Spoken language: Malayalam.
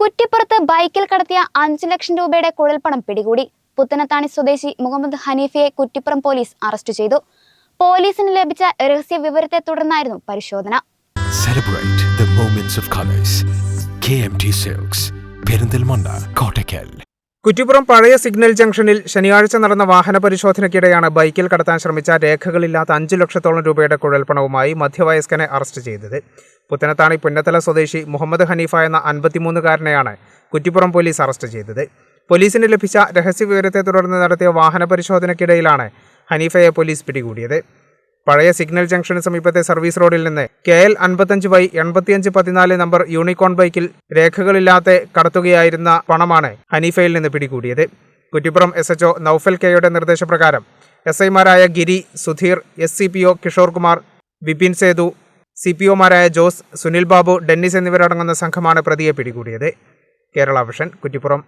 കുറ്റിപ്പുറത്ത് ബൈക്കിൽ കടത്തിയ 5 ലക്ഷം രൂപയുടെ കുഴൽപ്പണം പിടികൂടി. പുത്തനത്താണി സ്വദേശി മുഹമ്മദ് ഹനീഫയെ കുറ്റിപ്പുറം പോലീസ് അറസ്റ്റ് ചെയ്തു. പോലീസിന് ലഭിച്ച രഹസ്യ വിവരത്തെ തുടർന്നായിരുന്നു പരിശോധന. Celebrate the moments of colors. KMT Silks, Perinthalmanna, Kottakkal. Kuttippuram പഴയ സിഗ്നൽ ജംഗ്ഷനിൽ ശനിയാഴ്ച നടന്ന വാഹന പരിശോധനയ്ക്കിടെയാണ് ബൈക്കിൽ കടത്താൻ ശ്രമിച്ച രേഖകളില്ലാത്ത 5 ലക്ഷത്തോളം രൂപയുടെ കുഴൽപ്പണവുമായി മധ്യവയസ്കനെ അറസ്റ്റ് ചെയ്തത്. പുത്തനത്താണി പുന്നത്തല സ്വദേശി മുഹമ്മദ് ഹനീഫ എന്ന 53-കാരനെയാണ് കുറ്റിപ്പുറം പോലീസ് അറസ്റ്റ് ചെയ്തത്. പോലീസിന് ലഭിച്ച രഹസ്യവിവരത്തെ തുടർന്ന് നടത്തിയ വാഹന പരിശോധനയ്ക്കിടയിലാണ് ഹനീഫയെ പോലീസ് പിടികൂടിയത്. പഴയ സിഗ്നൽ ജംഗ്ഷന് സമീപത്തെ സർവീസ് റോഡിൽ നിന്ന് KL 55Y8514 നമ്പർ യൂണിക്കോൺ ബൈക്കിൽ രേഖകളില്ലാതെ കടത്തുകയായിരുന്ന പണമാണ് ഹനീഫയിൽ നിന്ന് പിടികൂടിയത്. കുറ്റിപ്പുറം SHO നൌഫൽ കെയുടെ നിർദ്ദേശപ്രകാരം SIമാരായ ഗിരി, സുധീർ, SCPO കിഷോർ കുമാർ, വിപിൻ സേതു, CPOമാരായ ജോസ്, സുനിൽ ബാബു, ഡെന്നിസ് എന്നിവരടങ്ങുന്ന സംഘമാണ് പ്രതിയെ പിടികൂടിയത്. കേരള വിഷൻ, കുറ്റിപ്പുറം.